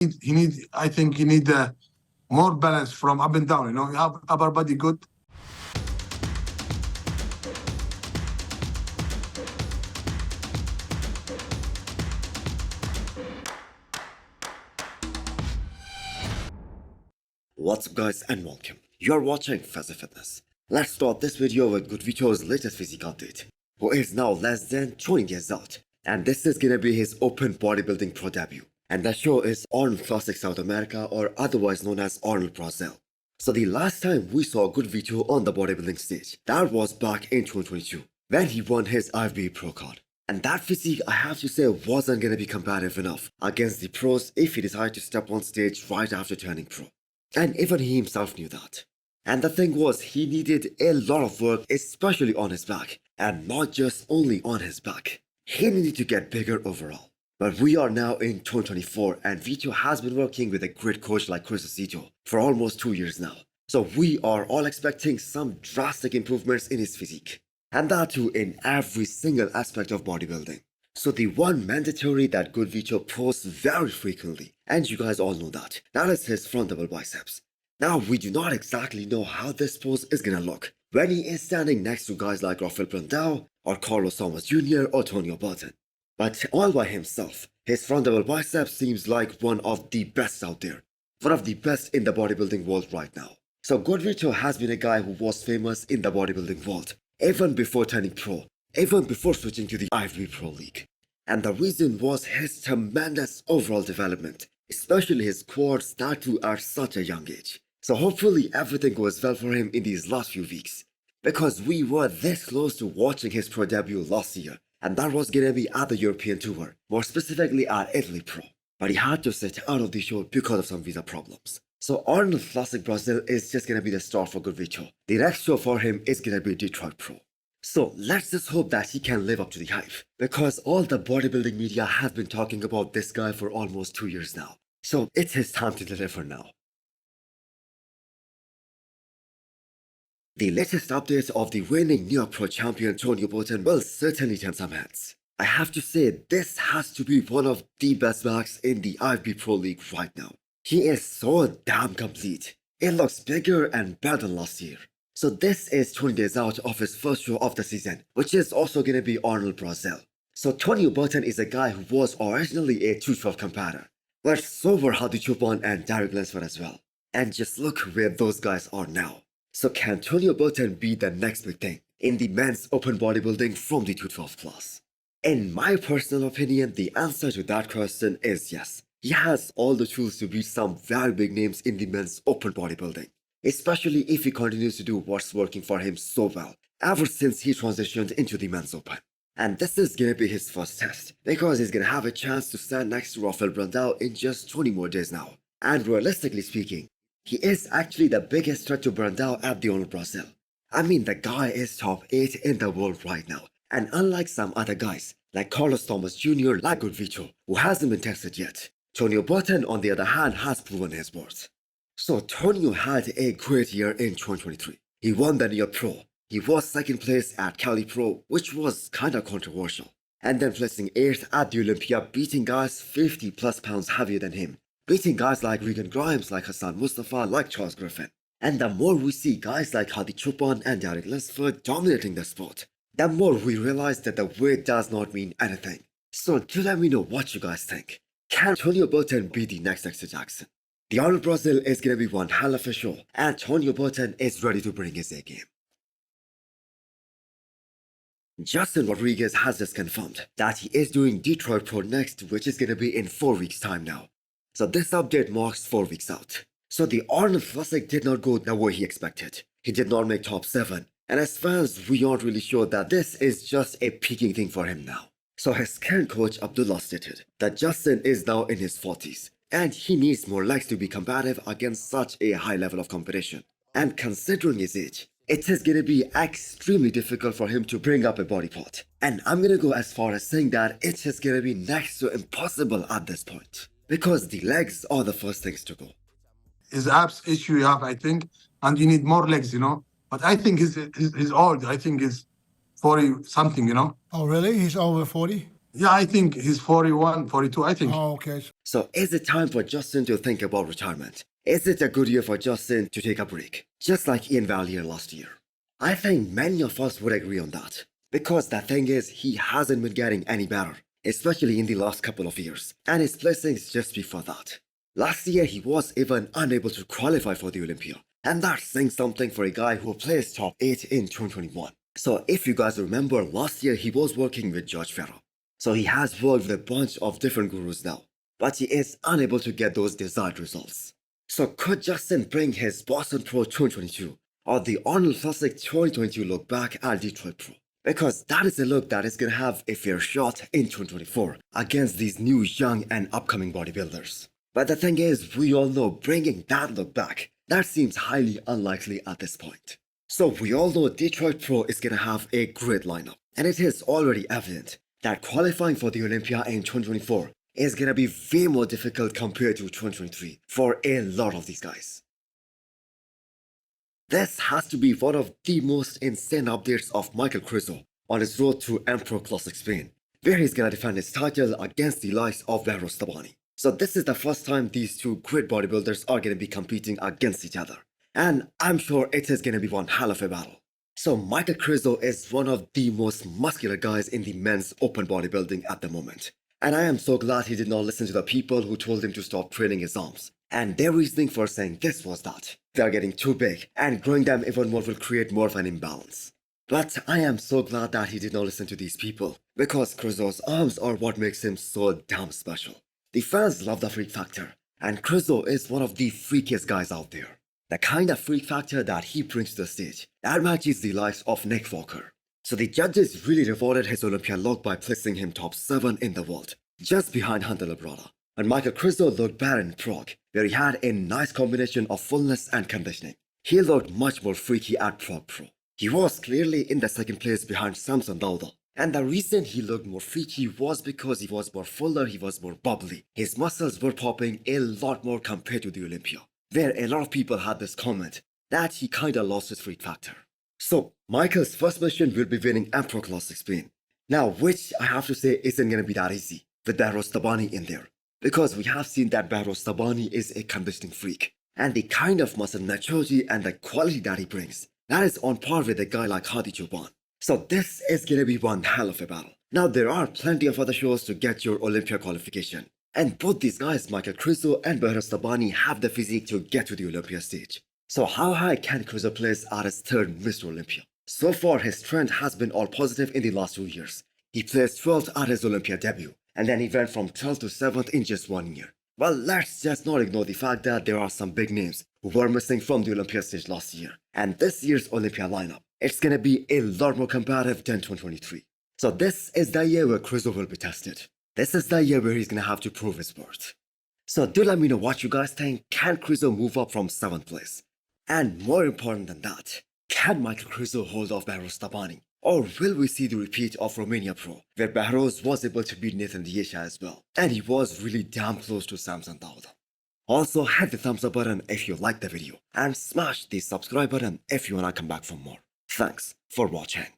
I think he need more balance from up and down. You have upper body good. What's up guys and welcome. You're watching Fazi Fitness. Let's start this video with Gudvito's latest physique update, who is now less than 20 years old. And this is gonna be his open bodybuilding pro debut. And the show is Arnold Classic South America, or otherwise known as Arnold Brazil. So the last time we saw Gudvito on the bodybuilding stage, that was back in 2022, when he won his IFBB Pro card. And that physique, I have to say, wasn't gonna be competitive enough against the pros if he decided to step on stage right after turning pro. And even he himself knew that. And the thing was, he needed a lot of work, especially on his back. And not just only on his back. He needed to get bigger overall. But we are now in 2024 and Vito has been working with a great coach like Krizo for almost 2 years now. So we are all expecting some drastic improvements in his physique. And that too in every single aspect of bodybuilding. So the one mandatory that Gudvito posts very frequently, and you guys all know that is his front double biceps. Now we do not exactly know how this pose is gonna look when he is standing next to guys like Rafael Brandao or Carlos Thomas Jr. or Tonio Burton. But all by himself, his front double biceps seems like one of the best out there. One of the best in the bodybuilding world right now. So Gudvito has been a guy who was famous in the bodybuilding world, even before turning pro. Even before switching to the IFBB Pro League. And the reason was his tremendous overall development, especially his quads that too at such a young age. So hopefully everything goes well for him in these last few weeks. Because we were this close to watching his pro debut last year, and that was gonna be at the European Tour, more specifically at Italy Pro. But he had to sit out of the show because of some visa problems. So Arnold Classic Brazil is just gonna be the start for Gudvito. The next show for him is gonna be Detroit Pro. So let's just hope that he can live up to the hype, because all the bodybuilding media has been talking about this guy for almost 2 years now. So it's his time to deliver now. The latest update of the reigning New York Pro champion Tonio Burton will certainly turn some heads. I have to say, this has to be one of the best backs in the IFBB Pro League right now. He is so damn complete. It looks bigger and better than last year. So this is 20 days out of his first show of the season, which is also gonna be Arnold Brazil. So Tonio Burton is a guy who was originally a 212 competitor, but so were Gudvito and Derek Lunsford as well. And just look where those guys are now. So can Tonio Burton be the next big thing in the men's open bodybuilding from the 212 class? In my personal opinion, the answer to that question is yes. He has all the tools to beat some very big names in the men's open bodybuilding. Especially if he continues to do what's working for him so well, ever since he transitioned into the men's open. And this is gonna be his first test, because he's gonna have a chance to stand next to Rafael Brandao in just 20 more days now. And realistically speaking, he is actually the biggest threat to Brandao at the Arnold Brazil. I mean, the guy is top 8 in the world right now. And unlike some other guys, like Carlos Thomas Jr., like Gudvito, who hasn't been tested yet, Tonio Burton on the other hand has proven his worth. So Tonio had a great year in 2023. He won the New York Pro. He was second place at Cali Pro, which was kinda controversial. And then placing 8th at the Olympia, beating guys 50 plus pounds heavier than him. Beating guys like Regan Grimes, like Hassan Mustafa, like Charles Griffin. And the more we see guys like Gudvito and Derek Lunsford dominating the sport, the more we realize that the weight does not mean anything. So do let me know what you guys think. Can Tonio Burton be the next Dexter Jackson? The Arnold Brazil is gonna be one hell of a show, and Tonio Burton is ready to bring his A game. Justin Rodriguez has just confirmed that he is doing Detroit Pro next, which is gonna be in 4 weeks time now. So this update marks 4 weeks out. So the Arnold Classic did not go the way he expected. He did not make top 7, and as fans we aren't really sure that this is just a peaking thing for him now. So his current coach Abdullah stated that Justin is now in his 40s. And he needs more legs to be competitive against such a high level of competition. And considering his age, it is gonna be extremely difficult for him to bring up a body part. And I'm gonna go as far as saying that it is gonna be next to impossible at this point. Because the legs are the first things to go. His abs issue you have, I think, and you need more legs, But I think he's old. I think he's 40 something, Oh, really? He's over 40? Yeah, I think he's 41, 42. I think. Oh, okay. So is it time for Justin to think about retirement? Is it a good year for Justin to take a break, just like Ian Valier last year? I think many of us would agree on that, because the thing is, he hasn't been getting any better, especially in the last couple of years, and his blessings just before that. Last year, he was even unable to qualify for the Olympia, and that's saying something for a guy who placed top 8 in 2021. So if you guys remember, last year he was working with George Farah. So he has worked with a bunch of different gurus now, but he is unable to get those desired results. So could Justin bring his Boston Pro 2022 or the Arnold Classic 2022 look back at Detroit Pro? Because that is a look that is going to have a fair shot in 2024 against these new young and upcoming bodybuilders. But the thing is, we all know bringing that look back, that seems highly unlikely at this point. So we all know Detroit Pro is going to have a great lineup, and it is already evident that qualifying for the Olympia in 2024 is going to be way more difficult compared to 2023 for a lot of these guys. This has to be one of the most insane updates of Michal Krizo on his road to Empro Classic Spain, where he's going to defend his title against the likes of Behrouz Tabani. So this is the first time these two great bodybuilders are going to be competing against each other, and I'm sure it is going to be one hell of a battle. So Michal Krizo is one of the most muscular guys in the men's open bodybuilding at the moment. And I am so glad he did not listen to the people who told him to stop training his arms. And their reasoning for saying this was that they are getting too big and growing them even more will create more of an imbalance. But I am so glad that he did not listen to these people, because Krizo's arms are what makes him so damn special. The fans love the freak factor, and Krizo is one of the freakiest guys out there. The kind of freak factor that he brings to the stage that matches the likes of Nick Walker. So the judges really rewarded his Olympia look by placing him top 7 in the world, just behind Hunter Labrada. And Michal Krizo looked better in Prague, where he had a nice combination of fullness and conditioning. He looked much more freaky at Prague Pro. He was clearly in the second place behind Samson Dauda. And the reason he looked more freaky was because he was more fuller, he was more bubbly. His muscles were popping a lot more compared to the Olympia, where a lot of people had this comment that he kinda lost his freak factor. So, Michal's first mission will be winning Empro Classic Spain. Now, which I have to say isn't gonna be that easy, with Behrouz Tabani in there. Because we have seen that Behrouz Tabani is a conditioning freak, and the kind of muscle maturity and the quality that he brings, that is on par with a guy like Hadi Chauhan. So this is gonna be one hell of a battle. Now, there are plenty of other shows to get your Olympia qualification, and both these guys, Michal Krizo and Behrouz Tabani, have the physique to get to the Olympia stage. So how high can Krizo place at his third Mr. Olympia? So far, his trend has been all positive in the last 2 years. He placed 12th at his Olympia debut, and then he went from 12th to 7th in just 1 year. Well, let's just not ignore the fact that there are some big names who were missing from the Olympia stage last year. And this year's Olympia lineup, it's gonna be a lot more competitive than 2023. So this is the year where Krizo will be tested. This is the year where he's gonna have to prove his worth. So do let me know what you guys think. Can Krizo move up from 7th place? And more important than that, can Michal Krizo hold off Behrouz Tabani? Or will we see the repeat of Romania Pro, where Behrouz was able to beat Nathan Diesha as well, and he was really damn close to Samson Dauda. Also, hit the thumbs up button if you liked the video, and smash the subscribe button if you wanna come back for more. Thanks for watching.